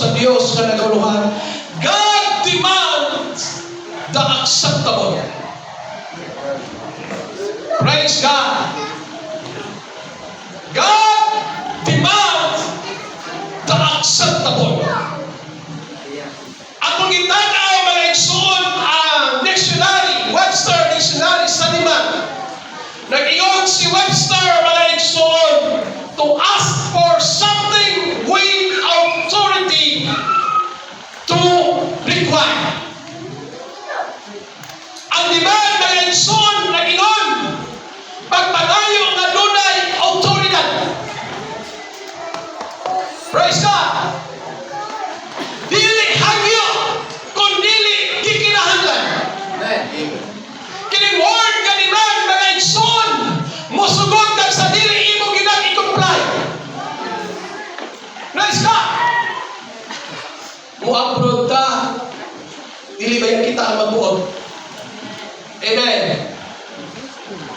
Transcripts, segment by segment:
sa Dios nga naguluhan. God demands the acceptable. Praise God. God demands the acceptable. At kung itanaw mga igsoon ang dictionary, Webster Dictionary sa lima, nag-iyon si Webster mga igsoon to ask for something with authority to require. Ang demand mga igsoon nag-iyon pagpanayo nga dunay autoridad. Praise God. Dili hagyo kung dili gikinahanglan. Kining word nga demand mga igsoon musugod kag sa dili imo i-comply. Praise God. Muabroad ta, dili ba kita ang magbuot? Amen.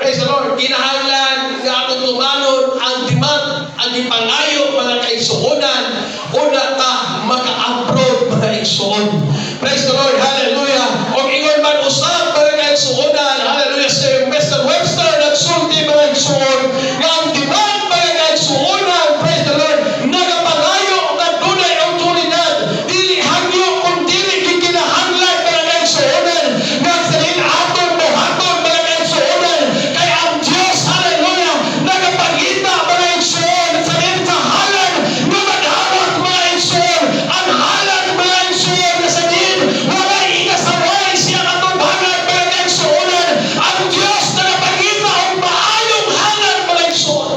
Praise the Lord. Kinahanglan nga atong tumanon ang demand, ang ipangayo mga kaigsuonan, una ka maka-abroad mga igsuon. Praise the Lord. Hallelujah. O ingon man usab mga kaigsuonan, hallelujah, si Mr. Webster nagsulti mga igsuon nga ang demand mga kaigsuonan, praise the Lord, nagapangayo nga dunay autoridad, dili hagyo kung dili gikinahanglan mga kaigsuonan nga sahin aton buhaton mga kaigsuonan kay ang Dios, hallelujah, nagapangita mga igsuon sa intahalan nga madawat mga igsuon, ang halan mga igsuon na sa din wala ikasaway siya katubangan mga kaigsuonan. Ang Dios nagapangita ang maayong halan mga igsuon.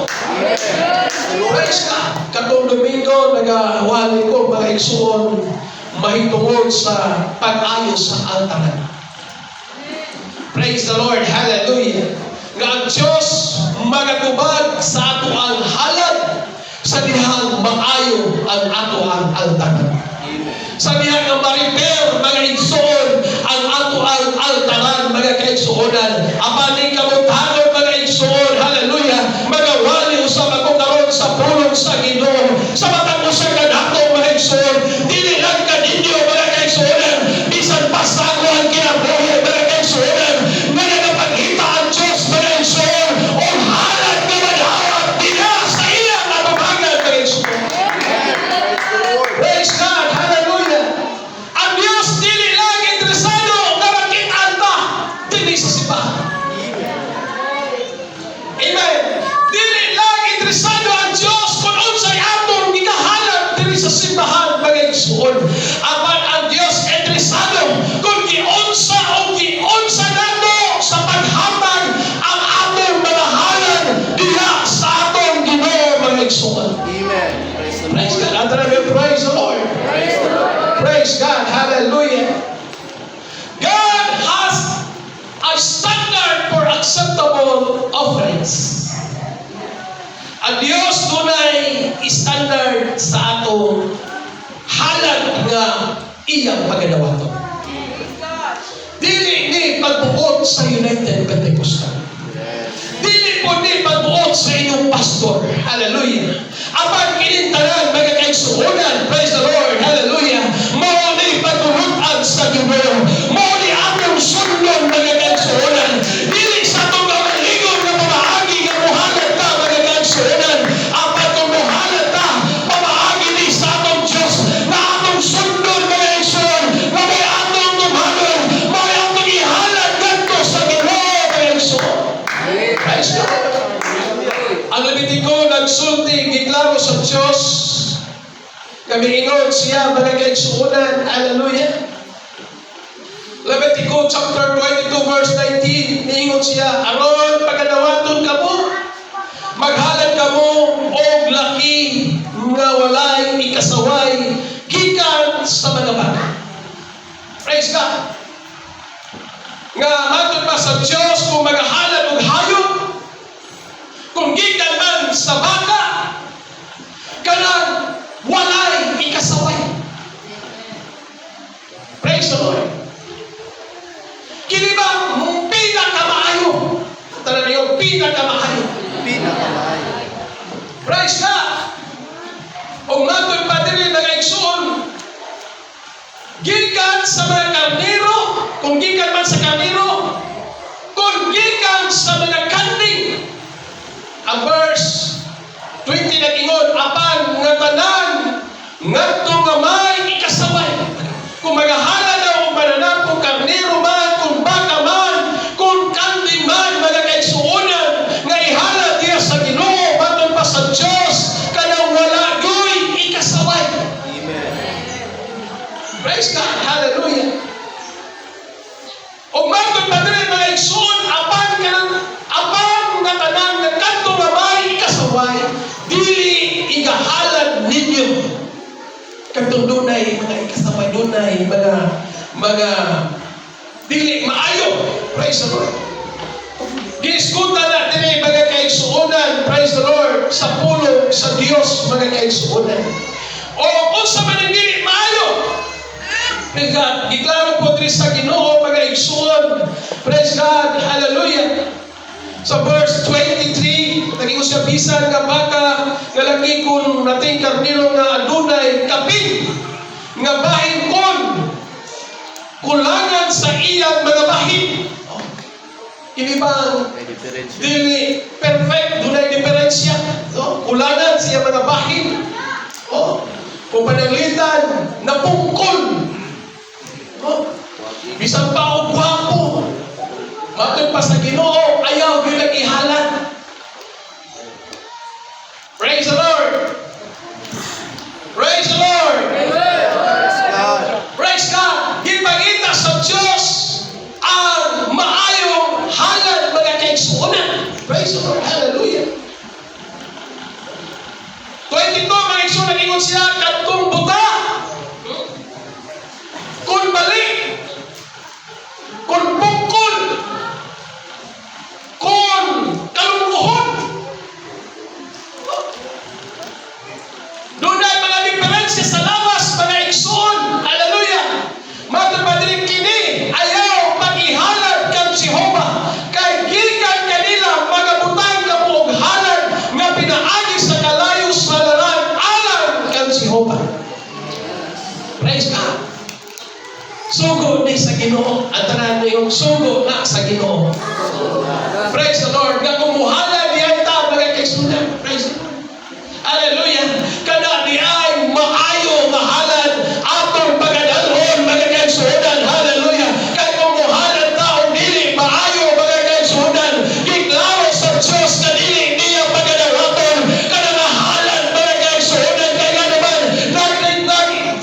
Praise God. Katong Domingo nagawali ko mga igsuon mahitungod sa pag-ayo sa altaran. Praise the Lord. Hallelujah. Nga ang Diyos magatubag sa ato ang halad sa dihang maayo ang ato ang altaran. Sa dihang ang ma-repair mga igsuon ang ato ang altaran mga kaigsuonan. Apaning kamutanon mga igsuon, hallelujah, magawali usab ako karon sa pulong sa Ginoo. Sa matang usa ka nato mga igsuon, dili lang kaninyo mga kaigsuonan, bisan pa sa ako ang kinabuhi mga kaigsuonan, nga nagapangita ang Diyos mga igsuon o halad nga madawat diha sa iyang natubangan mga igsuon. Praise God, hallelujah. Ang Diyos dili lang interesado nga makita ta dinhi sa simbahan. Amen. Dili lang interesado ang Diyos kung unsay atong gikahalad dinhi sa simbahan mga igsuon. Apan ang Diyos interesado kung giunsa o giunsa nato sa paghatag ang atong mga halad diha sa atong Ginoo mga igsuon. Amen. Praise God. Praise the Lord. Praise God. Hallelujah. God has a standard for acceptable offerings. Ang Diyos dunay standard sa atong halad nga iyang pagadawaton. Dili ni pagbuot sa United Pentecostal. Dili po ni pagbuot sa inyong pastor. Hallelujah. Apan kinintanan mga kaigsuonan, praise the Lord, hallelujah, mao ni pagbuotan sa Ginoo, mao ni atong sundon mga kaigsuonan. Dili sa itong kamalingon na pamaagi nga muhalad ta mga kaigsuonan. Apan kung muhalad ta, pamaagi ni sa atong Diyos na atong sundon mga kaigsuon, na may atong tumanon, may atong ihalad ganto sa Ginoo mga kaigsuon. Praise God. Ang Levitico nagsulti giklaro sa Diyos. Kami ingon siya mga kaigsuonan. Hallelujah. Levitico chapter 22 verse 19, niingon siya, aron pagadawaton kamo, maghalad kamo og laki nga walay ikasaway gikan sa mga bata. Praise God. Nga matod pa sa Diyos kung maghalad og hayop, kung gikan man sa baka, kanang walay ikasaway. Praise the Lord. Kini ba pinakamaayo? Tara niyo, pinakamaayo. Pinakamaayo. Praise God. Kung matod pa diri mga igsoon, man sa kaniro, kung gikan sa mga kanding. Ang verse 20 nag-ingon, apan nga tanan ngadto nga may ikasaway. Kung magahala na o mananapong karnero man, kung baka man, kung kanding man, mga kaigsuonan, nga ihala diya sa Ginoo, baton pa sa Diyos, kanang wala do'y ikasaway. Amen. Praise God. Hallelujah. O baton pa din mga igsuon, apan nga tanan nga kadto nga may ikasaway, dili igahalad ninyo. Kadtong dunay mga ikasaway, dunay mga dili maayo. Praise the Lord. Giiskutan natin mga kaigsuonan, praise the Lord, sa pulong sa Dios mga kaigsuonan. O unsa man ang dili maayo? Praise God. Iklaro po diri sa Ginoo mga igsuon. Praise God. Hallelujah. Sa verse 23, naging siya bisan nga baka nga lagi kun nating karnero nga adunay kaping nga bahin kon kulangan sa iyang mga bahin. Oh. Ini bang May diferensya. dili perfect, dunay diferensya. Oh. Kulangan sa iyang mga bahin. Oh. Kung pananglitan, napungkol. Oh. Bisan pa o gwapo. Matod pa sa Ginoo, ayaw bilang ihalan. Praise the Lord. Praise the Lord. God. Praise God. Gipangita sa Diyos ang maayong halad mga kaigsuonan. Praise the Lord. Hallelujah. 22, mga igsuonan, ingon siya, kadtong buta, kung balik, kung bukol, kung kalungkuhon. Doon ay mga diferensya sa lawas, mga igsoon. Hallelujah. Matapadirin kini, ayaw pag-ihalad kang Jehovah. Kay gikan kanila, mga butang kamuog halad, nga pinaagi sa kalayo sa laran, alam kang Jehovah. Praise God. Sugo ni sa Ginoo. Ang tanan yung sugo na sa Ginoo. Praise the Lord. Nga kumuhala niya ita mga kaigsuonan. Praise the Lord. Hallelujah. Kada di ay maayo mahalad atong pagadalhon mga kaigsuonan. Hallelujah. Kay kumuhalad taong dili maayo mga kaigsuonan. Giklaro sa Diyos na dili niya pagadalhaton. Kada mahalad mga kaigsuonan. Kaya naman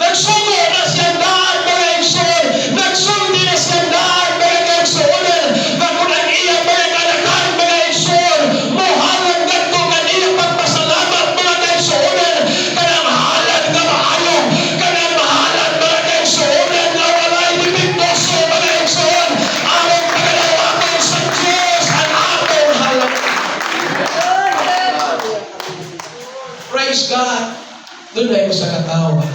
nagsugo na siyang daan mga kaigsuonan. Nagsulti na siyang daan mga kaigsuonan. Nakunang iya mga kanakan mga kaigsuonan. Mohalad ganto kanila pagpasalamat mga kaigsuonan. Kanang mahalad nga maayo. Kanang mahalad mga kaigsuonan nga walay dipindoso mga kaigsuonan. Among pagalawaton sa Diyos ang atong halad. Praise God. Doon na yung sa katawa.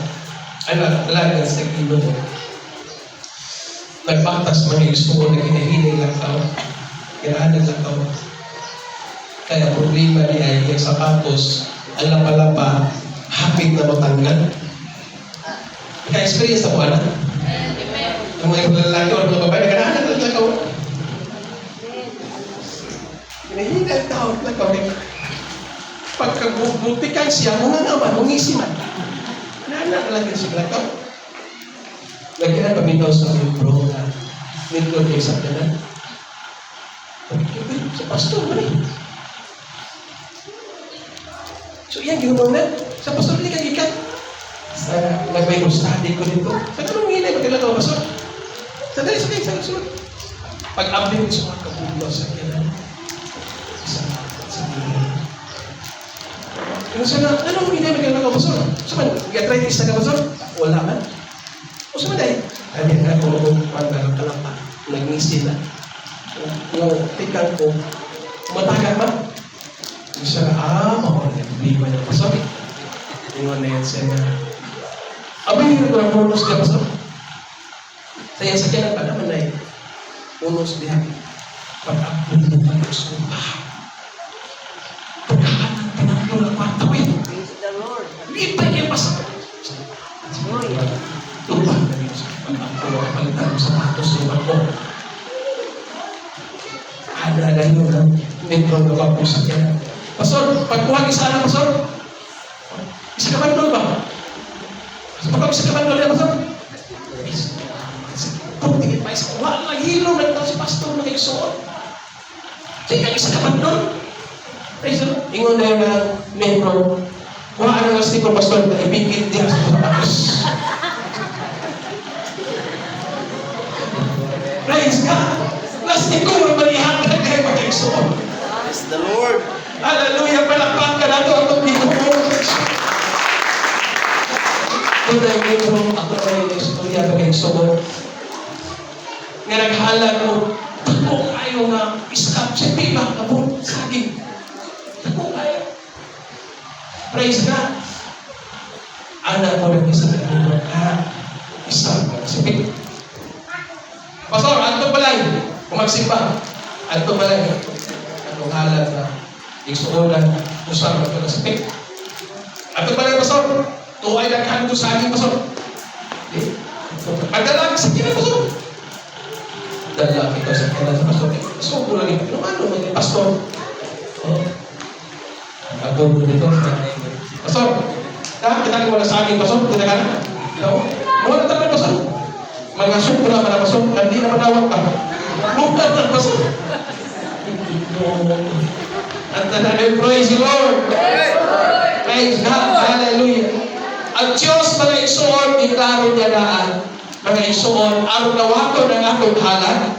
Alaga sa Ginoo. Nagbatas mga gusto na kinahinay lang tao. Kinahanan lang tao. Kaya problema niya ay yung sapatos, ang lapa-lapa, hapit na matanggal. Naka-experience na po, anak? Ang mga lalaki o mga babae, kinahanan lang tao. Kinahinay lang tao. Pagkabutikan siya, mga naman, mungisiman. Kinahanan lang yan siya tao. Lagyan pamintaw sa libro na nito kay sa kanan. Sa pastor ba rin? So yan, ginawa na. Sa pastor rin kang ikat. Sa nag-Bible study ko dito. Sa kanong hinay, magkailan ka pastor? Sandali, sa sunod. Pag-update sa mga kabulo sa kanan. Sa hinay. Ano sana, anong hinay, magkailan ka pastor? So man, arthritis na ka pastor? Wala man. O sa maday, kanya nga kung pagdalang kalapa, nag-misi na. Yung tikang ko, matagal ba? Yung siya na, makulit, hindi ba niya pasok? Yung na yan siya na, abay yun ko ng bonus ka pasok. Saya sa kanya pa naman na yun. Bonus diha. Pag-upload mo pa yung sumpa. Pagkakanang pinaglo ng kwartawin. Praise the Lord. Hindi pa niya pasok. Tumpah na rin sa pagpapagawa palitan ng sapatos ng barko. Lord ka po sa kanya. Pastor, pagkuha isa na, Pastor. Isa ka bandol ba? Pastor, isa ka bandol na, Pastor. Kung tingin pa isa, wala lang hilo na ito si Pastor na kaigsoon. Sige, isa ka bandol. Praise the Lord. Ingon na yung membro, kuha ang lasti ko, Pastor, na ibigit din sa sapatos. Praise God. Lasti ko, malihat na kayo mag-igsoon. Praise the Lord. Hallelujah, palakpak ka na ito ang Panginoon. Ito na yung libro, ako na yung istorya ng Exodo. Nga naghalan mo, takong ayaw nga, iskap siya, pila, abot, saging. Takong ayaw. Praise God. Anak mo ng isa ng libro, iskap ka, sipit. Pastor, anto balay, kumagsimba. Anto balay, anong halan na, igsuunan, usap, anto na sipit. Anto balay, Pastor, tuway naghan ko sa akin, Pastor. Padala sa kina, Pastor. Dala kita sa kina sa Pastor. So, ko lang ito. Ano mga Pastor? Ako mo dito. Pastor, kita ko wala sa akin, Pastor. Kita ka na? Wala tayo, Pastor. Mga sukura para Pastor. Hindi na manawag ka. Bukan na, Pastor. At nanay, praise the Lord. Praise God. Hallelujah. Ang Diyos, mga igsoon, iklaro niya daan, mga igsoon, aron nawako ng atong halan.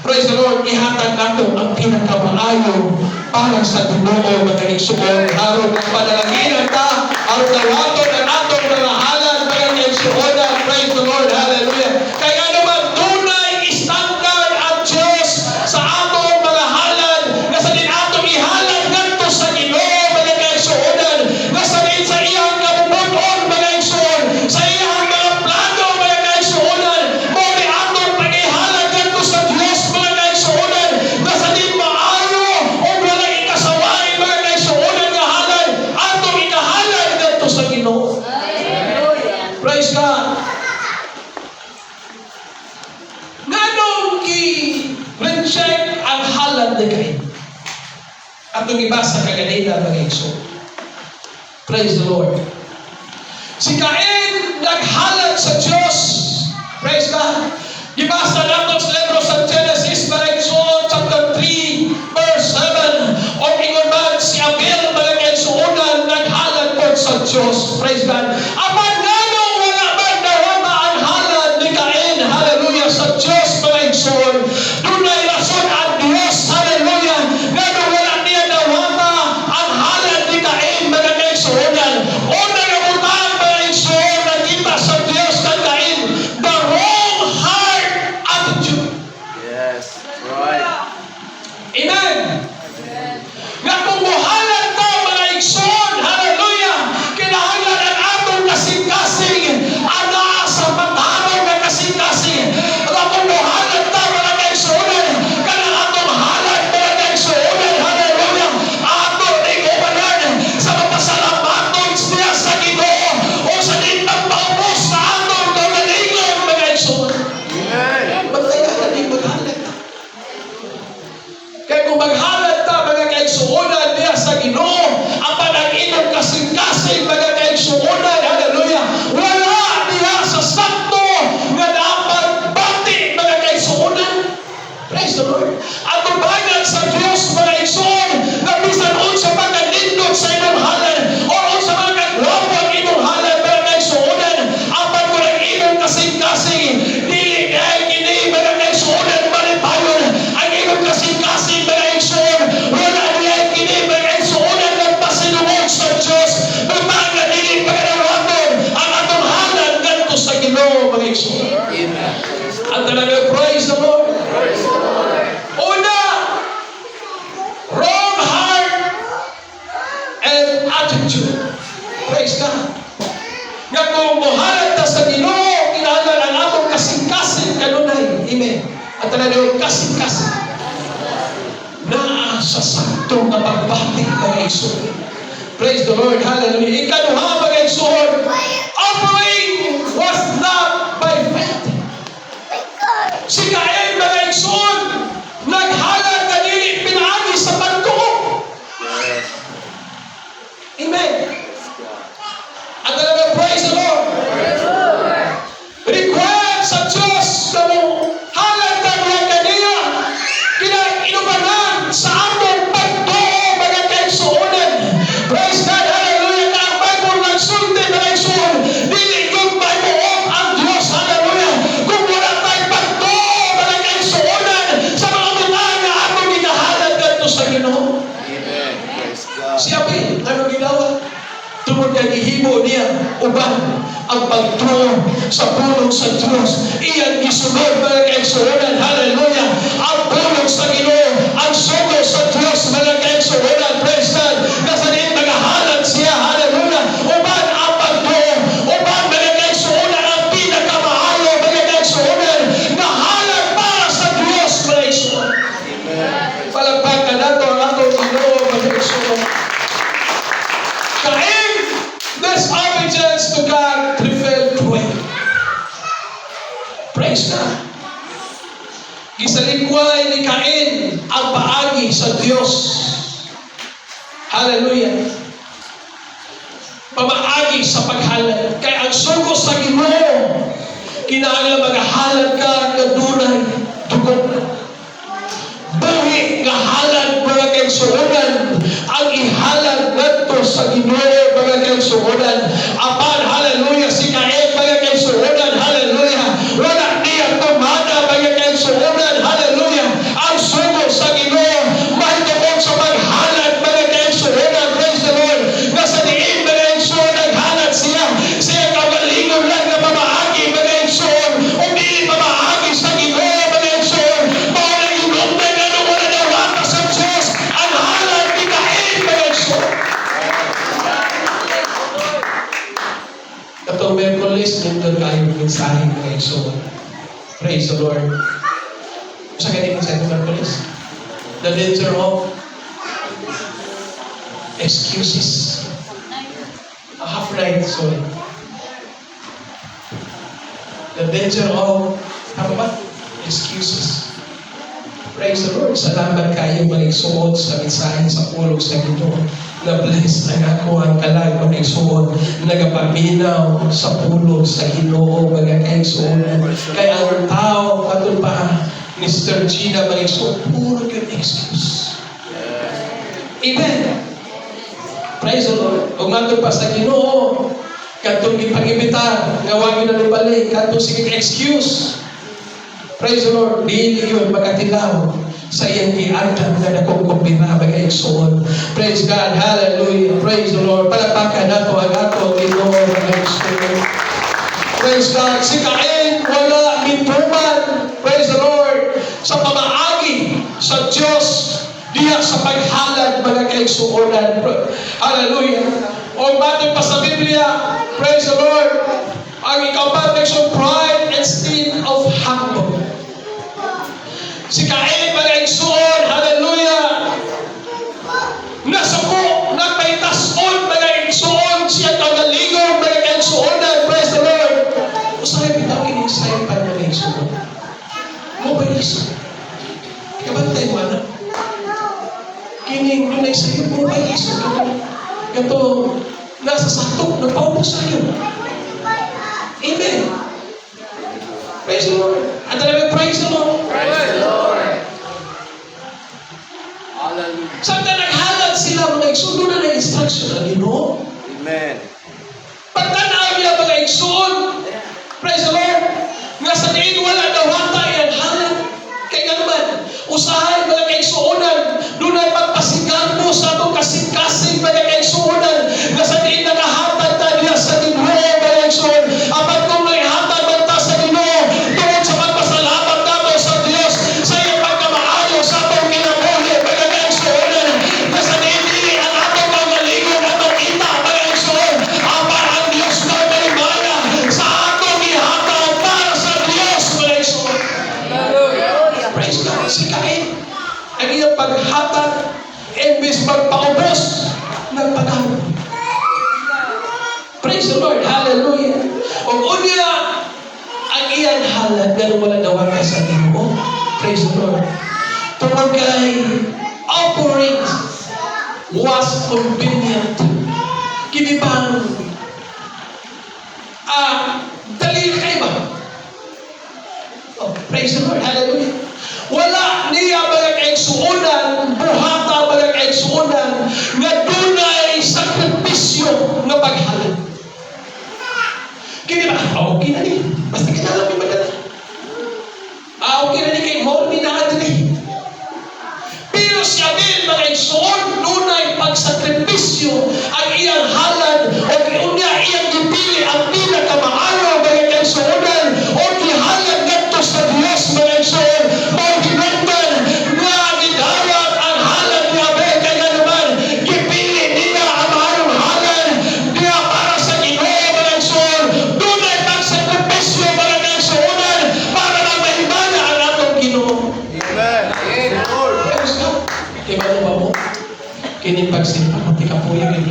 Praise the Lord, ihatag nato ang pinakamaayo para sa Ginoo, mga igsoon, aron panalaginan ta, aron nawako ng atong mga halan, mga igsoon. Praise the Lord, hallelujah. Kaya naman, tunay standard ang Diyos sa atong mga halan, na sa din atong ihalan ganito sa Ginoo, mga igsoon, na sa din sa iyang sa iyang mga plano, mga kaisuunan, muli atong pag-ihalag ganito sa Diyos, mga kaisuunan, na sa din maayo o wala ikasaway, mga kaisuunan, nga halan, atong ikahalag ganito sa Ginoo. Praise God. Nanong ki-reject ang halan na kayo? Atong ibasa kaganina, mga kaisuunan. Praise the Lord. Si Cain naghalan sa Diyos. Praise God. Gibasa natin sa libro sa Genesis, Maragsoon, chapter 3, verse 7. O ingon man, si Abel, Maragsoon, naghalan po sa Diyos. Praise God. Apan nanong wala man nawama ang halan ni Cain, hallelujah, sa Diyos, Maragsoon. Dunay rason ang Diyos, hallelujah, nanong wala niya nawama ang halan ni Cain, Maragsoon. O sa Diyos kagain the wrong heart attitude. Yes, right. Amen. Nga kung buhalan to, mga igsoon, hallelujah, kinahanglan ang atong kasing-kasing, ana sa mataraw na kasing-kasing. Nga kung buhalan to, mga igsoon, kanang atong halan, mga igsoon, hallelujah, atong ikubanan sa mapasalamaton niya sa Ginoo o sa ditang paubos na atong gawaligon, mga igsoon. Amen. Magtayanan din maghalan ta. Kaya kung maghalan ta, mga kaigsuunan niya sa Ginoo, ang panag-inom kasing-kasing, mga kaigsuunan, hallelujah, wala niya sa sakto nga dapat bati, mga kaigsuunan. Praise the Lord. At tubangan sa Diyos, mga igsoon, na bisan unsa pagkalindot sa inyong halan, o unsa mga kagwapo ang inyong halan, mga kaigsuunan, ang pagkulang-inom kasing-kasing, dili ay kini, mga kaigsuunan, malipayon, ang inyong kasing-kasing, mga igsoon, wala niya kini, mga kaigsuunan, nagpasinungod sa Diyos, tubangan dili pagkarawaton, ang atong halan, ganito sa Ginoo, mga igsoon. Amen. At talaga, praise the Lord. Una, wrong heart and attitude. Praise God. Nga kung buhalan ta sa Ginoo, kinahanglan ang atong kasing-kasing kanunay. Amen. At talaga, kasing-kasing na sa saktong na pagbati, mga igsoon. Praise the Lord. Hallelujah. Ikaduha, mga igsoon, offering was not by faith. Si Cain, mga igsoon, naghalan na dili pinaagi sa bangko Amen. At talaga, praise the Lord. Required sa Diyos na mo halang ng kaniya kinainumanan sa atong pagtuo mga kaigsuonan. Praise God, hallelujah. Na ang Bible nagsulti na kaigsuon, dili kung may buong ang Diyos, hallelujah. Kung wala tayong pagtuo mga kaigsuonan sa mga butaan na atong ginahalan ganito sa Ginoo. Amen. Praise God. Siya ba ano ginawa? Tungod kay ihimo niya uban ang pagtuo sa pulong sa Diyos. Iyan gisunod mga kaigsuonan. Hallelujah. Ang pulong sa Ginoo, ang sugo sa Diyos mga kaigsuonan. Praise God. Nasa din magahalan siya. Hallelujah. Uban ang pagtuo. Uban mga kaigsuonan ang pinakamaayo mga kaigsuonan. Nahalan para sa Diyos mga kaigsuonan. Palagpakan nato ang atong Ginoo mga kaigsuonan. Kain, there's obedience to God prevail through. Praise God. Gisalikway ni Cain ang paagi sa Diyos. Hallelujah. Pamaagi sa paghalad. Kaya ang sugo sa Ginoo, kinahanglan magahalad ka nga dunay dugo. Buhi nga halad mga kaigsuonan, ang ihalad ngadto sa Ginoo mga kaigsuonan. Apan hallelujah si Cain mga kaigsuonan, hallelujah. Wala niya tumana mga kaigsuonan, hallelujah. Ang sugo sa Ginoo mahitungod sa paghalad mga kaigsuonan. Praise the Lord. Nasa diin mga kaigsuonan halad siya. Siya kaugalingon lang na pamaagi mga kaigsuon. Umili pamaagi sa Ginoo mga kaigsuon. Mawala yung lumay na wala na wata sa Diyos. Ang halad ni Cain mga kaigsuon. Katong Merkulis, nindun kayo mensahe mga kaigsuon. Praise the Lord. Sa ganyan sa itong Merkulis? The danger of excuses. A half night, sorry. The danger of, tama ba? Excuses. Praise the Lord. Salamat kayo maligsuod sa mensahe sa pulong sa Ginoo. Na-bless na ako ang kalag maligsuod. Nagapaminaw sa pulong sa Ginoo mga kaigsuon. Kaya ang tao katong pa Mr. Gina maligsuod, puro yung excuse. Amen. Praise the Lord. Kung matong pa sa Ginoo, katong ipag-imitar, ngawagin na nubalik, katong sige excuse. Praise the Lord. Dili yun magkatilaw sa iyang giandam na nakukumpira mag-exon. Praise God. Hallelujah. Praise the Lord. Palapakan nato ang ato Ginoo mag-exon. Praise God. Si Cain wala mintuman. Praise the Lord. Sa pamaagi sa Diyos diya sa paghalad mga kaigsuonan. Hallelujah. O batay pa sa Biblia, praise the Lord, ang ikaw pride instead of humble. Si Cain mga kaigsuon, hallelujah, nasuko, nagpaitas-on mga kaigsuon, siya kagalingon mga kaigsuonan, praise the Lord. Usahay bitaw kinig-sayin pa mga kaigsuon. Mo ba iso? Kabantay mo na? Kining dunay sa'yo, mo ba iso? Ito, nasa sakto, nagpaubos sa'yo. Amen. Praise the Lord. At talaga, praise the Lord. Praise the Lord. Hallelujah. Samtang naghalad sila mga igsoon, doon na instruction ang Ginoo. Amen. Pagtanaw niya mga igsoon, praise the Lord, nga sa diin wala na wata yan halad. Kaya nga naman, usahay mga kaigsuonan, doon ay pagpasigan mo sa itong kasing-kasing mga kaigsuonan, nga sa diin nakahatag ta niya sa Ginoo mga kaigsuon. Apat kung naihatag man ta sa Ginoo, tungod sa pagpasalamat nato sa Diyos, sa iyong pagkamaayo sa atong kinabuhi mga kaigsuonan, nga sa diin dili ang atong pagalingon, atong kita mga kaigsuon, apan ang Diyos na may maya sa atong ihatag para sa Diyos mga kaigsuon. Praise God. Si Cain, ang iyong paghatag, imbis magpaubos, nagpagawad. Praise the Lord. Hallelujah. O unya, ang iyang halad, ganun wala nawaga sa Ginoo. Praise the Lord. Tungkol kay operate was convenient. okay na ni. Basta kailangan may madala. Okay na ni kay Mall, may nakadala eh. Pero si Abel, mga igsoon, nunay pagsakripisyo ang iyang halad o unya iyang gipili ang pinakamaayo mga igsoonan o gihalad ngadto sa Dios mga igsoon o ginagdan nga gidawat ang halad ni Abel kaya naman gipili niya ang maayong halad niya para sa Ginoo mga igsoon. Nunay pagsakripisyo mga igsoonan para na mahimala ang atong Ginoo. Amen. Lord. Kaya ba ba mo? Kini pagsimpa, pati ka po yan.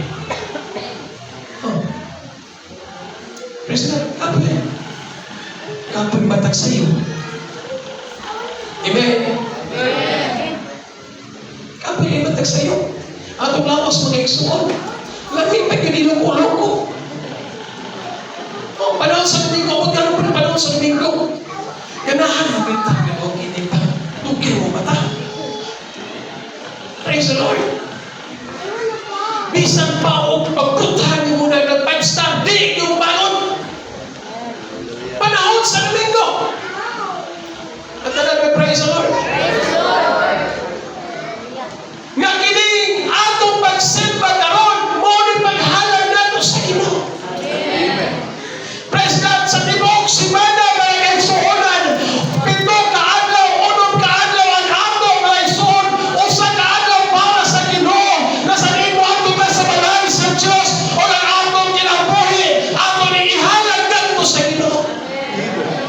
Oh. Praise God. Kapoy. Kapoy batag sa iyo. Amen. Kapoy batag sa iyo. Atong lawas mga igsoon. Lamig pa yun iloko-loko. Oh, panahon sa Domingo. Huwag ka lang panahon sa Domingo. Ganahan mo kita. Ganahan kita. Tugin mo mata. Praise the Lord. Bisan pa o pagkutahan niyo muna ng 5-star, di niyo bangon. Panahon sa Domingo. At talaga, praise the Lord. Nga kining atong pagsimba karon mo ni paghalad nato sa Ginoo. Praise God. Sa tibuok semana mga igsuonan, 7 kaadlaw, 8 kaadlaw ang atong mga igsuon, usa ka adlaw para sa Ginoo. Nasa imo atong sa balay sa Dios o ang atong kinabuhi, atong ihalad ngadto sa Ginoo.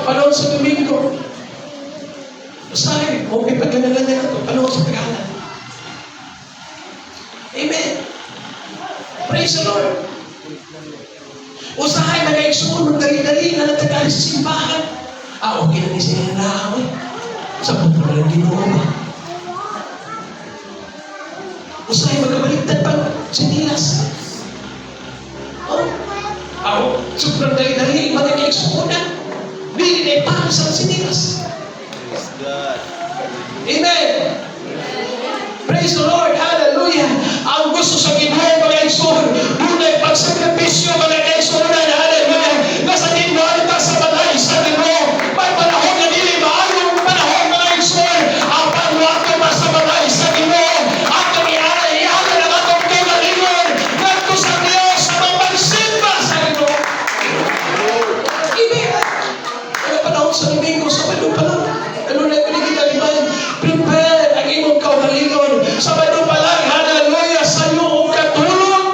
Panahon sa Domingo. Usahay, okay pa ganalan na ito. Panahon sa paghalad. Amen. Praise the Lord. Usahay na kayo sumunod dali-dali na nagtagali sa simbahan. Okay na ni siya na sa punto na lang Ginoo ba? Usahay magkabaliktad pa sinilas. Sobrang dali-dali mga kayo sumunod. Bili na ipang sa sinilas. Praise God. Amen. Praise the Lord. Hallelujah. Ang gusto sa Ginoo mga igsoon, dunay pagsakripisyo mga igsoon. Hallelujah. Nasa Ginoo ta sa balay sa Ginoo. May panahon na dili maayong panahon mga igsoon. Ang pagwato pa sa balay sa Ginoo. Atong ihalad ang atong kinalingon ngadto sa Dios sa pagsimba sa Ginoo. Amen. Ang panahon sa Domingo sa Sabado pa lang. Ano na pinagkikaliman? Prepare ang imong kaugalingon. Sabado pa lang, hallelujah, sa iyong katulong.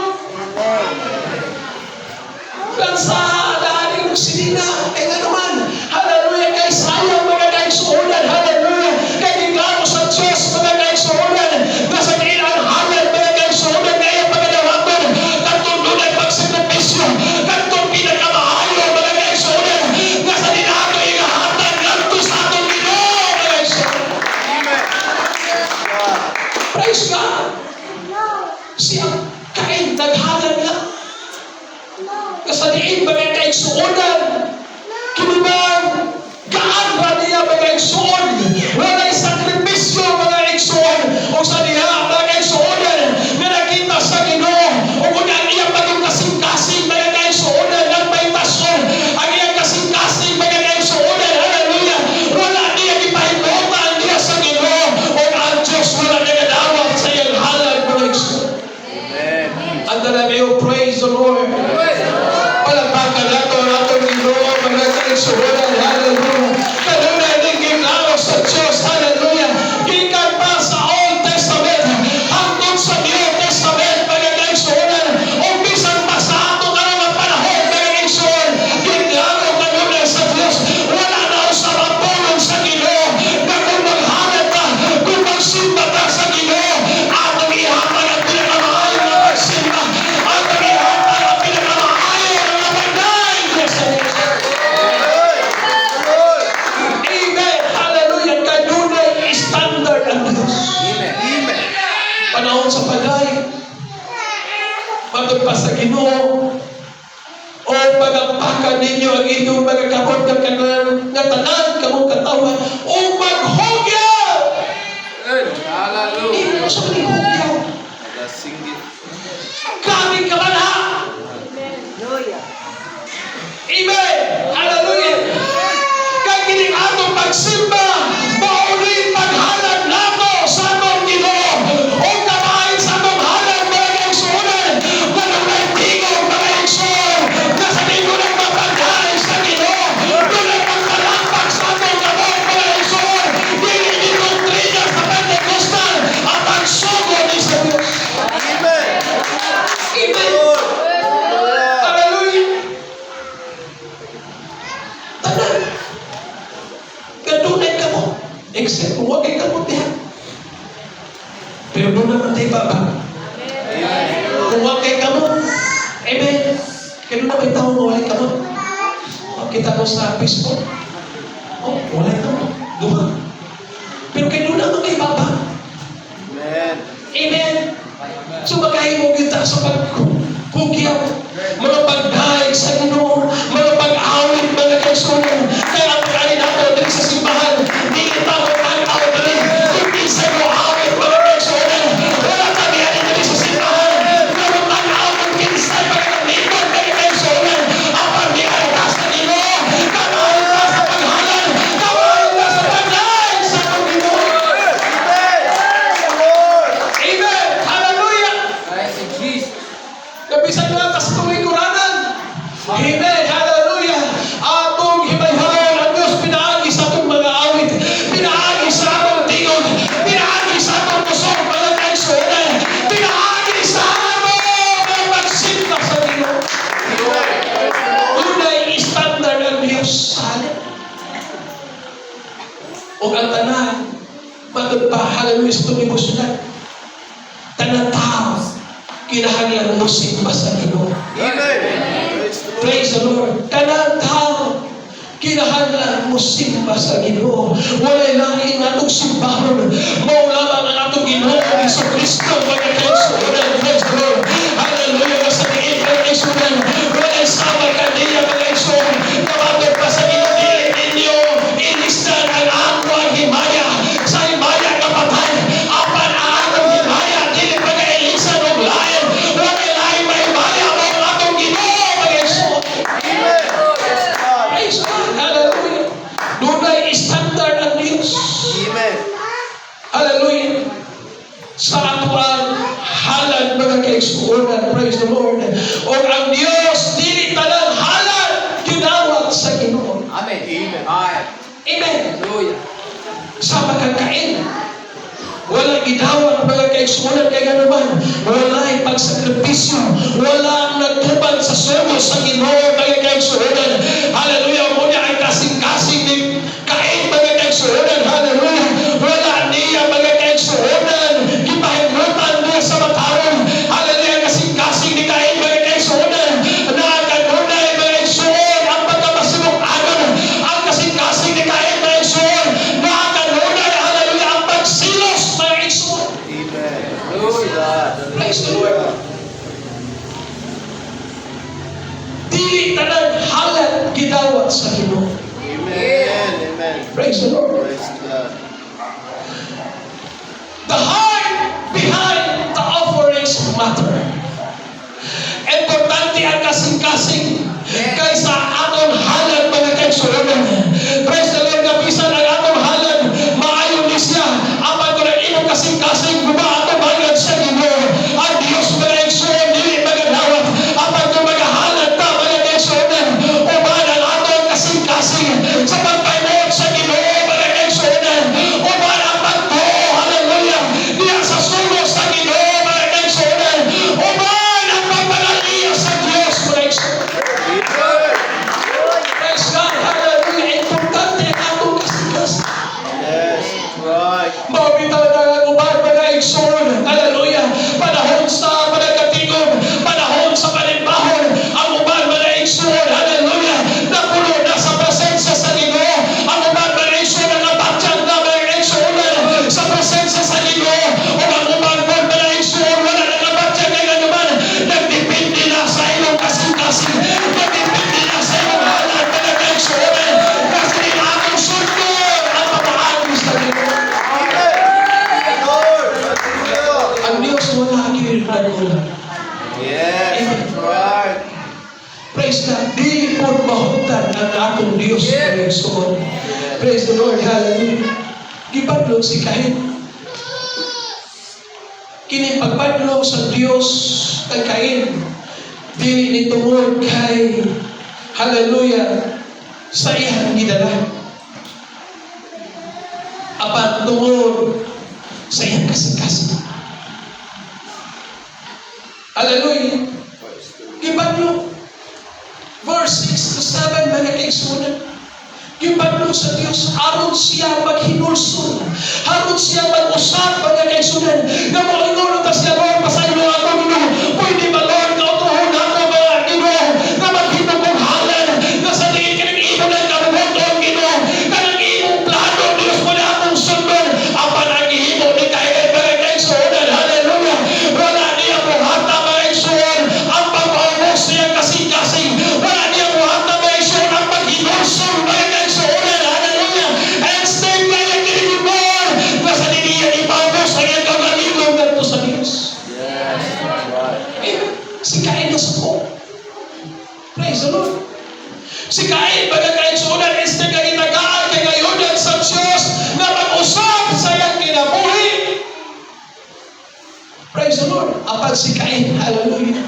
Lansa, daanin mo sinina. Kaya naman, hallelujah, kay sayang mga kaigsuunan, hallelujah, kay gingawa sa Diyos mga kaigsuunan, nasa diin ang halal mga kaigsuunan na iyong pagkadawaton, katong dunay pagsakripisyo, katong pinakamaayo mga kaigsuunan, nasa diin ato ingahatan, ngadto sa atong Ginoo mga kaigsuunan. Praise God. Siya kain naghalad na. Kasadiin mga kaigsuunan. Kinibang gaan ba niya mga kaigsuon? Wala'y sakripisyo mga kaigsuon. O sa niya mga kaigsuunan na nakita sa Ginoo. O kung ang iyang maging kasing-kasing mga kaigsuunan ng may tasyon. Ang iyang kasing-kasing mga kaigsuunan. Hallelujah. Wala niya ipahimutan niya sa Ginoo. O ang Diyos wala nagadawat sa iyang halad mga kaigsuon. Ang dalabiyo, praise the Lord. Palagpakan nato ang atong Ginoo mga kaigsuonan. Hallelujah. Kanunay din gingawa sa Diyos. Hallelujah. Gikan pa sa Old Testament hangtod sa New Testament mga kaigsuonan. O bisan pa sa ato karong panahon mga kaigsuon. Gingawa kanunay sa Diyos. Wala na sa rapulong sa Ginoo. Na kung maghanap ka, kung magsimba ka sa Ginoo, atong ihapag ang pinakamaayo na pagsimba. Atong ihapag ang pinakamaayo na pagdaig sa Diyos. Amen. Hallelujah. Kanunay standard ang Diyos. Amen. Panahon sa pagay. Matod pa sa Ginoo. O pagampakan ninyo ang inyong mga kabot ng kanan nga tanan kamong katawan. O maghugyaw. Hindi mo sa kaning hugyaw. Nagasinggit. Kaming kabanha. Amen. Amen. Kaya na may tao na walay ka mo. Kita mo sa Facebook. Walay ka mo. Duha. Pero kaya na naman kay Baba. Amen. Amen. So magkahimo kita sa pagkugyaw, mga pagdaig sa Ginoo, mga pag-awit, mga kaisunan. Kaya ang pagkain natin dito sa simbahan, hindi kita mag-awit rin. Hindi sa iyo awit, mga kaisunan. Wala kami alin dito sa simbahan. Mga pag-awit, kinsay, pagkakalimutan, mga kaisunan. Ang pag-iwan ka sa Ginoo, kamahal ka sa paghalan, kamahal ka sa pagdaig sa Ginoo. Amen. Hallelujah. Kabisan nga sa tumiguranan. Amen. Hallelujah. Atong himayhaon ang Diyos pinaagi sa atong mga awit. Pinaagi sa atong tingog. Pinaagi sa atong pusong mga kaisunan. Pinaagi sa atong mga magsimba sa Ginoo. Unay standard ang Diyos sa atin. O ang tanan, matagpahalan mo sa tumibuslan. Tanan tao, kinahanglan mo simba sa Ginoo. Amen. Praise the Lord. Kanang tao, kinahanglan mo simba sa Ginoo. Walay lain nga itong simbahon. Maulaman ang atong Ginoo ng Iso Kristo. Mga kaisunan. Praise the Lord. Hallelujah. Masabihin ka kaisunan. Walay sama ka niya mga kaisunan. Kapatid pa sa Ginoo ninyo, ilistan ang atong himaya. Sa himaya kapatid, apan ang atong himaya. Dili pag-ailisan ng lain. Walay lain mahimaya mo ang atong Ginoo mga kaisunan. Praise God. Hallelujah. Dunay standard ang Diyos. Amen. Hallelujah. Sa atuan, halad mga kaigsuunan. Praise the Lord. O ang Diyos, dili talang halad, ginawat sa Ginoo. Amen. Amen. Amen. Hallelujah. Sa pagkakain, walang gidawat mga kaigsuunan kay ganuman. Wala'y pagsakripisyo. Walang nagtuban sa sumo sa Ginoo mga kaigsuunan. Hallelujah. Muna ay kasing-kasing ni kain mga kaigsuunan. Hallelujah. Wala niya mga kaigsuunan. Gipahimutan niya sa matarong. Hallelujah. Kasing-kasing ni kain mga kaigsuunan. Nakagunay mga kaigsuunan ang pagkamasimong anon. Ang kasing-kasing ni kain mga kaigsuunan. Nakagunay, hallelujah, ang pagsilos mga kaigsuunan. Amen. Praise God. Praise the Lord. Dili tanan halad gidawat sa Ginoo. Amen. Amen. Praise the Lord. Praise God. The heart behind the offerings matter. Importante ang kasing-kasing kaysa atong halad mga kaigsuonan. Praise the Lord. Kapisan ang atong halad maayon ni siya. Apan ko na imong kasing-kasing guba atong halad sa Ginoo. Ang Diyos mga kaigsuonan dili magadawat. Apan ko magahalad ta mga kaigsuonan. Uban ang atong kasing-kasing sa pagpahimuot sa Ginoo mga kaigsuonan. Uban ang pagtuo, hallelujah, diya sa sulo sa Ginoo mga kaigsuonan. Uban ang pagpangaliya sa Diyos mga kaigsuonan. Amen. Praise God, hallelujah. Importante ang atong kasing-kasing. Yes. Right. Mabitaw na ang uban mga igsoon. Hallelujah. Panahon sa panagkatingog, panahon sa panimbahon, ang uban mga igsoon. Hallelujah. Napuno na sa presensya sa Ginoo. Ang uban mga igsoon ang nabatyag na mga igsoon sa presensya sa Ginoo. O ang uban mga igsoon wala na nabatyag na naman. Nagdepende na sa inyong kasing-kasing. Nagdepende na sa inyong halad mga igsoon. Kasi ang sundot ang papaagi sa Ginoo. Lord. Hallelujah. Ang Diyos wala gilid nagulang. Yes. Right. Praise God. Di po mahutan ang akong Diyos. Praise the Lord. Praise the Lord. Hallelujah. Gipadlong si Kain. Kini pagpadlong sa Diyos kay Kain. Di nitungod kay hallelujah sa iyang gidala. Apat tungod sa iyang kasing-kasing. Hallelujah. Gipadlong. Verse 6 to 7 mga kaigsuonan. Gipadlong sa Diyos aron siya maghinulsol. Aron siya mag-usap mga kaigsuonan. Na moingon ta siya Lord pasayo ako Ginoo. Pwede ba Lord na utuhon ako mga Praise the Lord. Si Cain, pagkakaigsunan, is nagkagitagaan kay kayunan sa Diyos na mag-usap sa iyang kinabuhi. Praise the Lord. Apan si Cain, hallelujah,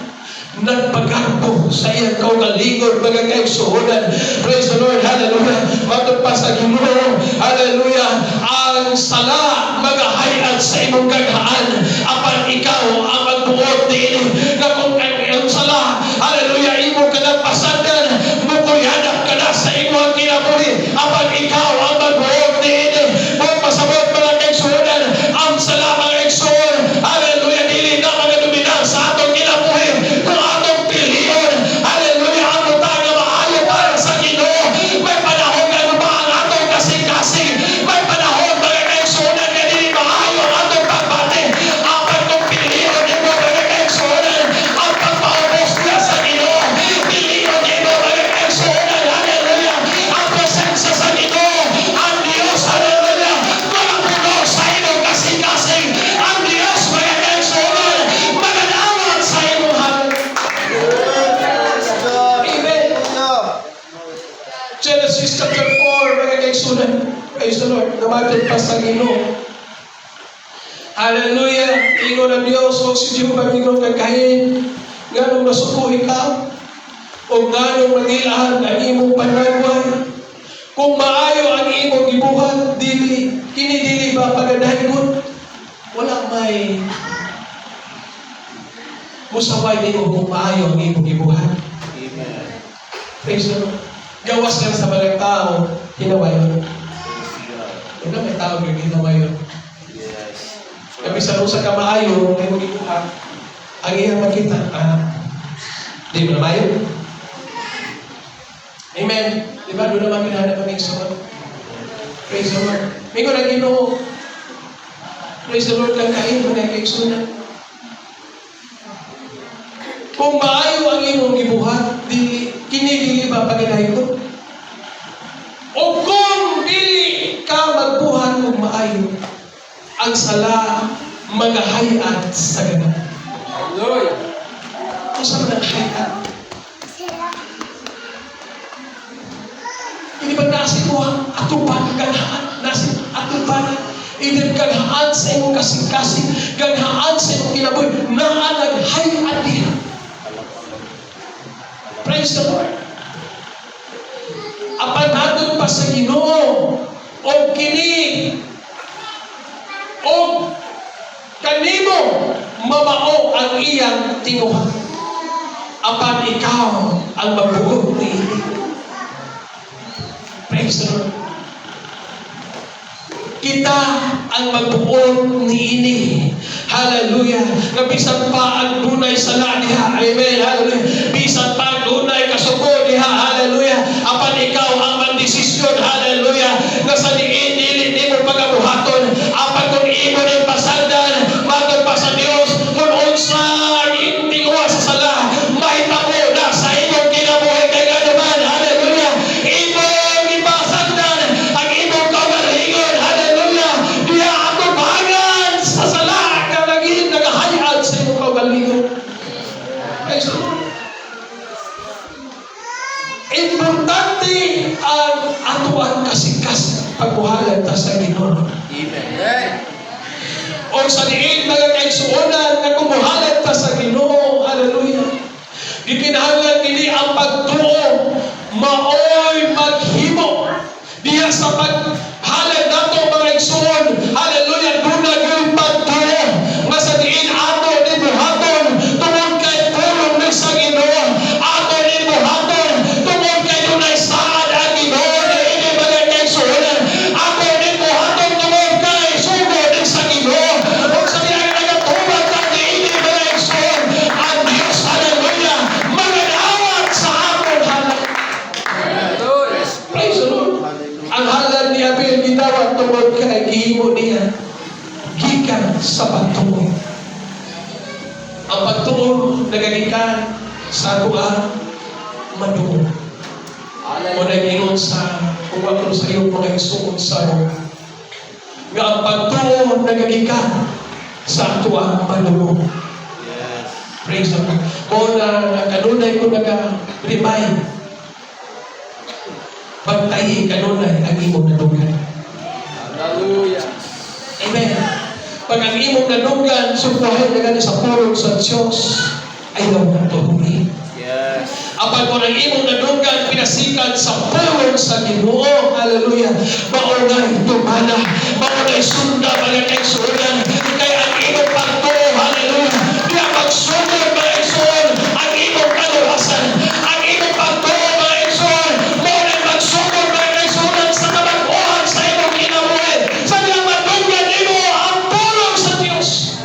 nagpagarbo sa iyang kaugalingon, pagkakaigsunan. Praise the Lord, hallelujah. Matod pa sa Ginoo, hallelujah, ang sala magahayag sa imong gaghaan. Apan ikaw ang magbuot din na kung ang sala, hallelujah, imo ka nagpasandan, mukuyanap ka na sa imong kinabuhi. Apan ikaw ang magbuot din. Kung pasabot mga kaigsunan, ang sala mga kaigsunan, hallelujah, dili na mga dominan sa atong kinabuhi. Kung atong piliyon, hallelujah, ang butang na maayo para sa Ginoo. May panahon na ba ang atong kasing-kasing. May panahon mga kaigsunan na dili maayo ang atong pagbati. Apan kung piliyon imo mga kaigsunan, ang pagpaubos niya sa Ginoo. Piliyon imo mga kaigsunan, hallelujah, ang presensya sa Ginoo. Ang Diyos, hallelujah, mga puno sa imong kasing-kasing. Ang Diyos, mga kaigsunan, maganawag sa imong Praise God. Amen. Hallelujah. Genesis chapter 4, mga kaigsunan. Praise the Lord. Namatid pa sa Ginoo. Hallelujah. Ingon ang Diyos, o si Jehovah, ingon kay Cain, nganong masuko ikaw, o nganong magilahan ang imong panagway. Kung maayo ang imong gibuhat, kinidili ba pagadahigon? Wala may musaway nimo kung maayo ang imong gibuhat. Amen. Praise the Lord. Gawas lang sa mga tao, hinawayon. Praise God. Wala may tao yung hinawayon. Yes. Kami sa rusa ka maayo, may magibuhat. Ang iyang makita, di mo na maayo. Amen. Di ba? Doon naman minahanap ang Exodus. Praise the Lord. May ko na Ginoo. Praise the Lord lang kain mo na Exodus. Kung maayo ang imong gibuhat, kinidili ba paginahin ko? O kung dili ka magbuhat kung maayo, ang sala magahayat sa ganun. Hallelujah. Kung saan naghayat? Hindi ba nasa ito ang atupan, ganahan, nasa atupan, either ganahan sa imong kasing-kasing, ganahan sa imong kinaboy, naanaghayat niya. Praise the Lord. Apan natin pa sa Ginoo, o kini, o kanimo, mamao ang iyang tinguhan. Apan ikaw ang mabuot ni ini. Praise the Lord. Kita ang magbuot ni ini. Hallelujah. Nga bisan pa ang dunay sala diha. Amen. Hallelujah. Bisan pa ang dunay kasuko diha. Hallelujah. Apan ikaw ang mandesisyon. Hallelujah. Nga sa diin, dili di mo pagabuhaton. Apan kung imo ng pasandan, matod pa sa Dios, kung unsa tinguha sa sala, mahitabo na sa imong kinabuhi kay ganuman. Hallelujah. Imong ipasandan ang imong kaugalingon. Hallelujah. Diya ako bagan sa sala na naging nagahayad sa imong kaugalingon. Praise the Lord. Importante ang atuan kasing-kasing pagbuhalan ta sa Ginoo. Amen. O sa diin mga kaigsuonan na kumuhalan ta sa Ginoo. Hallelujah. Gipinahanglan kini ang pagtuo maoy maghimo diha sa paghalad nato mga igsuon. Hallelujah. Duna gyud pagtuo nga sa diin ato ni buhaton tungod kay pulong ni sa Ginoo. Ato ni buhaton tungod kay dunay saad ang Ginoo ni mga kaigsuonan. Ato ni buhaton tungod kay sugod ni sa Ginoo. O sa diin nagatubag ka diin mga igsuon ang Dios. Hallelujah. Maganawag sa aton halad. Hallelujah. Praise the Lord. Hallelujah. Ang halad ni Abel gitawag tungod kay gihimo niya gikan sa pagtuo. Ang pagtuo nagagikan sa duha maduo. Mo nag-ingon sa kung ako sa iyo mga isuon sa Roma. Nga ang pagtuo nagagikan sa duha maduo. Yes. Praise the Lord. Mo na kanunay ko nag-remind. Pagtayi kanunay ang imong nadugan. Hallelujah. Amen. Pag ang imong nadugan, supuhay na gani sa pulong sa Diyos, ayaw na tuhuin. Yes. Apag mo ang imong nadugan, pinasikan sa pulong sa Ginoo. Hallelujah. Maunay tumana. Maunay sunda, mga kaigsunan. Kaya ang imong pagtuo, hallelujah. Kaya magsunod, mga kaigsunan, ang imong kaluwasan. Ang imong pagtuo, mga kaigsunan. Maunay magsunod, mga kaigsunan, sa kabaguhan sa imong kinabuhi. Sa mga madugan imo, ang pulong sa Diyos.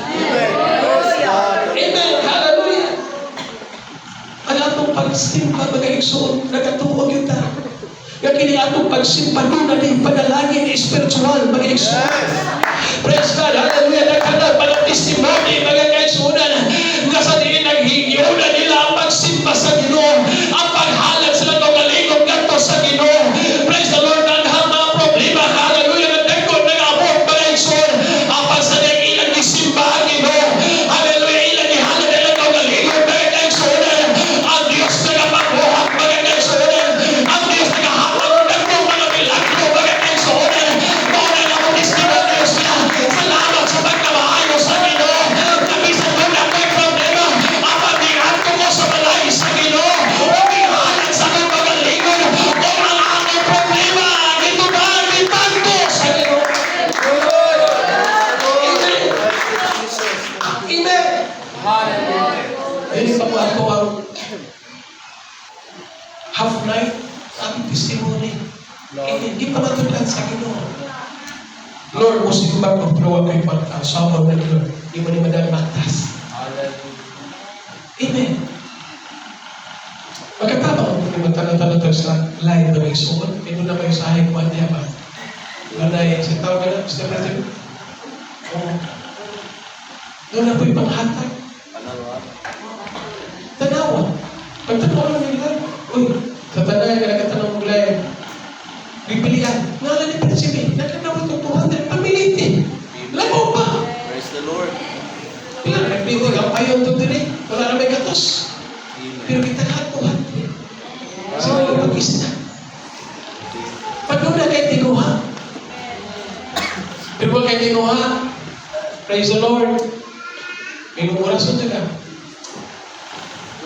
Amen. Hallelujah. Ang atong pagsimpa, mga igsoon, nagatuwag yun ta. Yung kini atong pagsimpa, doon na yung panalangin spiritual, mga igsoon. Praise God, hallelujah. Nagkana pa ng testimony, mga kaigsunan, na sa diin naghigiunan nila ang pagsimpa sa Ginoo, ang paghalag sa nagkagalingong ganto sa Ginoo. Praise the Lord, ang mga problema, hallelujah, nagdagkod, nag-abot, mga igsoon, ang pagsadyang ilang isimba ang Ginoo. Hallelujah, ilang ihalag na nagkagalingong, mga kaigsunan. Ang Diyos nagapagbuhat, mga kaigsunan. Ang Diyos nagahapag ng mga milagro, mga kaigsunan. Muna na mo testimonials na. Salamat sa pagkamaayos sa Ginoo. Nabisan mo na may problema. Ang pagdihan ko mo sa balay sa Ginoo. Ang ihalag sa mga magalingon. O ang aming problema. Ito ba ang itanto sa Ginoo? Amen. Hallelujah. Ayun pa po ako ang half night ang testimony. Hindi pa matulan sa Ginoo. Lord, mo sige ba kung prawa kayo pag-asawag na Lord? Di mo ni madang matas. Hallelujah. Amen. Magkatapang kung matala-tala ito sa live na may suot, may muna kayo sa aking kuwan niya ba? Lanay, sa tao ka na, Mr. President? Oo. Doon na po'y panghatag. Panawa. Tanawa. Pag tanawa lang nila, uy, sa tanay ka nakatanong mo live, bibilian, ngalan ni Prinsipe, nakanawa ito 200, pamilitin. Lamaw pa. Praise the Lord. Pila, nagbiwag ang payon ito din eh. Wala na may gatos. Pero Amen. kita katuhan. Kasi may pag-is na. Pagkuna kay Tinuha. Pero wag kay Tinuha. Praise the Lord. May orason siya ka.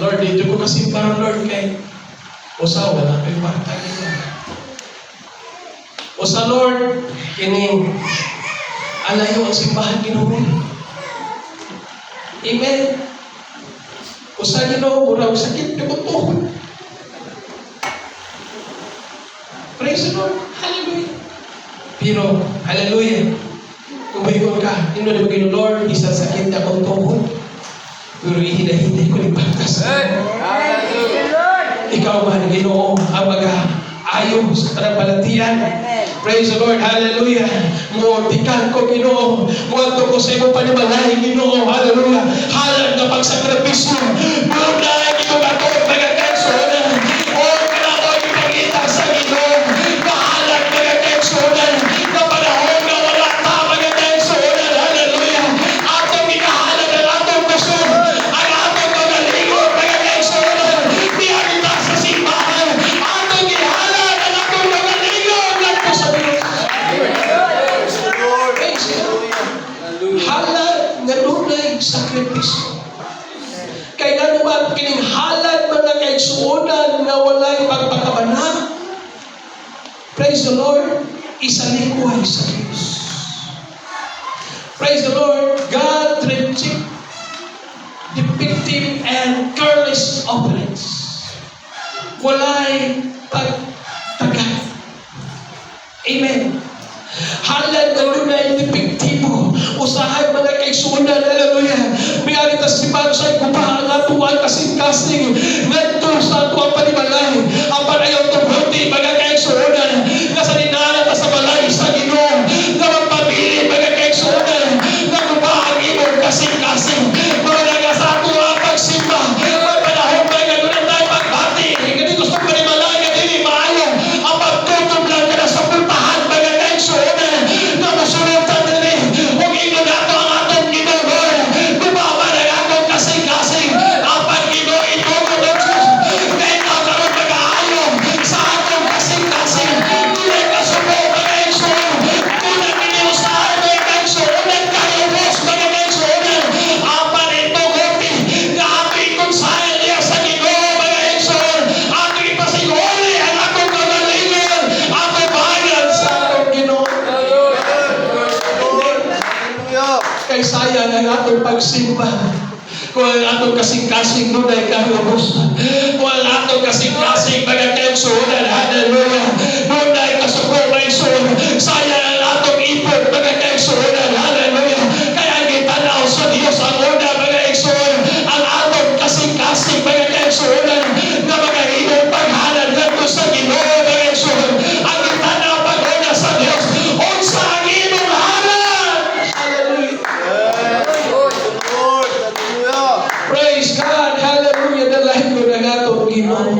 Lord, dito ko kasi parang Lord kay Osa, wala kayo marta niya. Osa Lord, kining alayo ang simbahan Ginoo. Amen. Usa Ginoo, murag sakit na kutuhon. Praise the Lord. Hallelujah. Pero, hallelujah. Kung mahigon ka, ino na maging Lord, isang sakit na akong tuhon. Pero ihina-hinay ko ni Batas. Hallelujah. Ikaw man, Ginoo, ang mag-aayos sa tanang Praise the Lord. Hallelujah. Muortikan ko, Ginoo. Muadto ko sa imo panimalay, Ginoo. Hallelujah. Halag na pagsakripisyo. Muna, Ginoo, ako, magagkansunan. O, kailangan ipagita sa Ginoo. Mahalag, magagkansunan. Na panahon na wala ta, magagkansunan. Hallelujah. Atong ikahalag ang atong gusto. Ang atong magalingon, magagkansunan. Diyanita sa simbahan. Atong ihalag ang atong magalingon. Nagpo sa Diyos. Praise the Lord. Praise God. Hallelujah. Halad nga dunay sakripisyo. Kay nga naman kining halad mga kaigsuonan nga walay pagpakabana. Praise the Lord. Isalikuhay sa Diyos. Praise the Lord. God reject defective and careless offerings. Walay pagtagad. Amen. Halad na lunay depektibo. Usahay mga kaigsunan. Hallelujah. May arita si Bansay kupahan nga tuwan kasing-kasing. Nagto sa tuwang panimalay. Ang panayaw tumuti mga kaigsunan. Nasa dinala na sa balay sa Ginoo. Na magpabili mga kaigsunan. Na kupahan imong kasing-kasing. Mga nagasa tuwa pagsimba. Ang panahon mga gagunan tayo pagbati. Ganito sa panimalay na dili maayo. Ang pagtutob lang ka na sa puntahan mga kaigsunan. Na masunod sa dili. Huwag ino na ito ang atong Ginoo. Kumama na atong kasing-kasing. lang ang atong pagsimba. Kung ang atong kasing-kasing nunay kahubos. Kung ang atong kasing-kasing magagayang suhunan, hallelujah. Nunay kasukor may suhun. Sayang ang atong ipon, magagayang suhunan, hallelujah. Kaya ang gitanaw sa Diyos ang una, magagayang suhun. Ang atong kasing-kasing magagayang suhunan na magahimong paghalan dito sa Ginoo, magagayang suhun. Ang gitanaw pag-una sa Diyos, unsa ang imong halan. Hallelujah. Yes, Lord. The Lord. Hallelujah. Praise God. Hallelujah. Dalahin ko na nga itong Ginoo.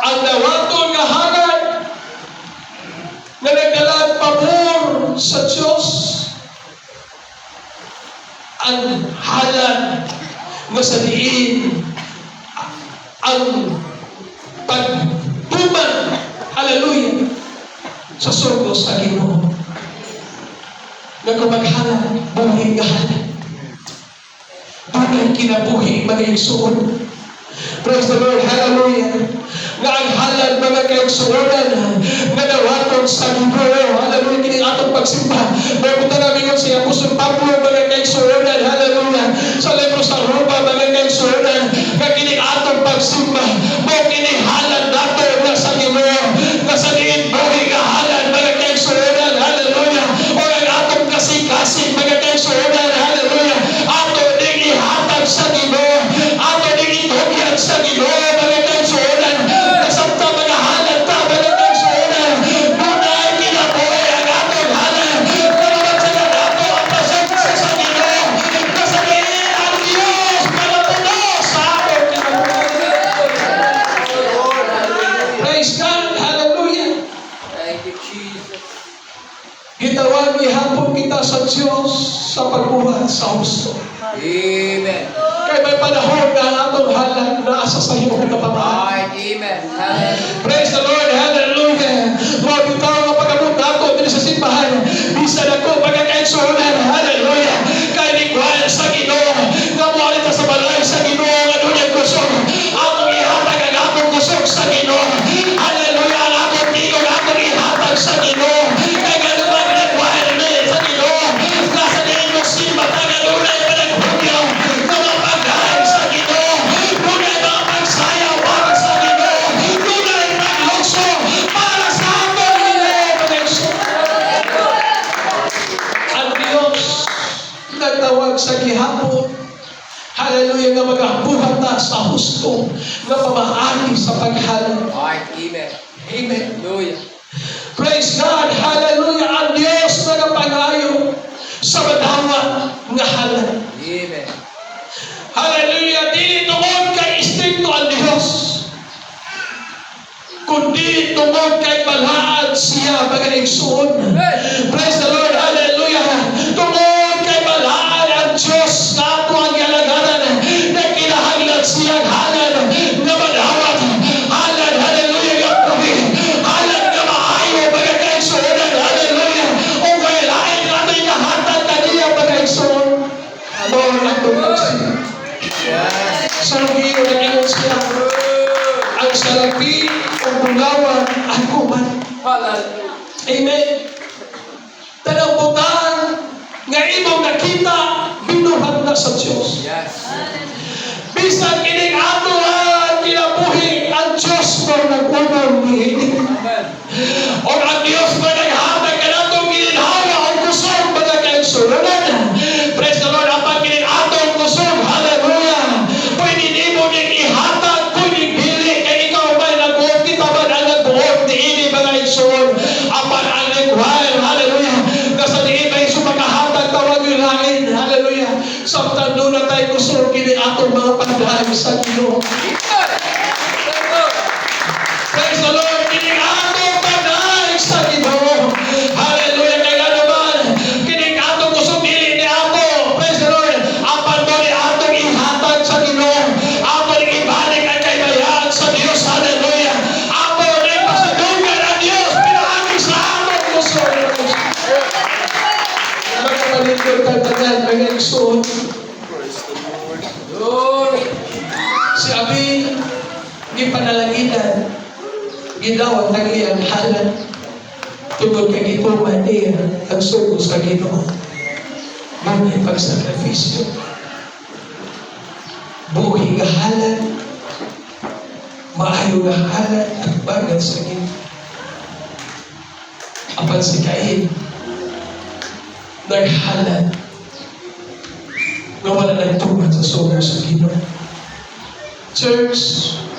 Ang nawaton nga halan na nagdalaan pabor sa Diyos. Ang halan nga sa diin ang pagtuman, hallelujah, sa surgo sa Ginoo. Nagkumaghalan, buhay nga halan. Tunay kinabuhi, mga igsuon. Praise the Lord, hallelujah. Nga ang halan, mga kaigsuonan, nga nawaton sa Ginoo, hallelujah, kining atong pagsimba. Mabuta namin yung si Apostol Pablo, mga kaigsuonan, hallelujah, sa libro sa Roma, mga kaigsuonan, nga kining atong pagsimba, mo kining halan nato nga sa Ginoo, nga sa diin buhi nga halan, mga kaigsuonan, hallelujah, o ang atong kasing-kasing, mga kaigsuonan, hallelujah, ato ding ihatag sa Ginoo, ato ding itugyan sa Ginoo, mga kaigsuonan, nasabta mga halan ta, mga kaigsuonan, munay kinabuhi ang atong halan, kanaman sa nato ang pasensya sa Ginoo, kasabihin ang Diyos, palapunos sa atong kinabuhi. Lord. Hallelujah. Praise God, hallelujah. Thank you, Jesus. Gitawag ihapon kita sa Diyos sa pagbuhat sa husto. Amen. Kaya may panahon na ang atong halan na asa sa iyong kapamahan. Right. Amen. Hallelujah. Praise the Lord, hallelujah. Lord, itaw nga pag-abot nato din sa simbahan. Bisa na ko pagkakainsunan, hallelujah. Kaya likwal sa Ginoo, nga mualit sa balay sa Ginoo, nga dunyang kusog. Atong ihatag ang atong kusog sa Ginoo. Hallelujah, ang atong tigong atong ihatag sa Ginoo. Kaya ganun ang likwal sa Ginoo. Nasa diin mo simba, taga dunay panaghugyaw, na mapagay sa Ginoo. Dunay mga pagsayaw para sa Ginoo. Dunay paglukso para sa atong Ginoo. Ang Diyos nagtawag sa gihapon, hallelujah, nga magabuhat na sa husto, nga pamaagi sa paghalan. Right. Amen. Amen. Hallelujah. Praise God, hallelujah. Ang Diyos nagapangayo sa madawa nga halan. Amen. Hallelujah. Dili tungod kay istrikto ang Diyos, kundi tungod kay balaan siya, mga igsuon. Praise the Lord, hallelujah. Tungod kay balaan ang Diyos na ato ang galagaran, na kinahanglan siyang halan na madawat. Halan, hallelujah, nga puhi. Halan nga maayo, mga kaigsuonan, hallelujah. O kay lain natin ikahatag kaniya, mga igsuon. Lord, ato magsimba. Yes. Sa lugiyo na ingon siya, ang salapi o bugawan at kuman. Hallelujah. Amen. Tanang butang nga imong nakita, binuhat na sa Diyos. Yes. Bisan kining ato ang kinabuhi, ang Diyos mo nag-unang nihiling. Amen. O ang Diyos mo naghatag ka na itong gininhawa o kusog, mga kaigsunan. Praise the Lord, ang pagkining atong kusog, hallelujah. Pwede di mo din ihatag, pwede bili, kaya ikaw ba'y nag-uot, kita ba na nag-uot, diini mga igsuon, apan ang nagwal, hallelujah. Nasa diin ba iso makahatag, tawag yung langit, hallelujah. Samtang doon na tayo kusog, kini atong mga pagdahan sa Ginoo. Praise the Lord, kining atong pagdahan sa Ginoo. Hallelujah, kaya naman, kining atong kusog, dili ni ato. Praise the Lord, apan mo ni atong ihatag sa Ginoo. Apan ibalik ang kaybayaan sa Diyos, hallelujah. Apan rin pasadugan ang Diyos, pinaagi sa atong kusog. Magkabalingkod kang tanan, mga igsuon. Praise the Lord. Glory. Si Abi, gipanalanginan, gidawat ang iyang halan. Tungkol kay gituman niya, ang sugos kay Ginoo. Muna pagsakripisyo. Buhi gahalan. Maayo gahalan at bagal sa Ginoo. Apan si Cain, naghalan na wala nagtuman sa sugos sa Ginoo. Church,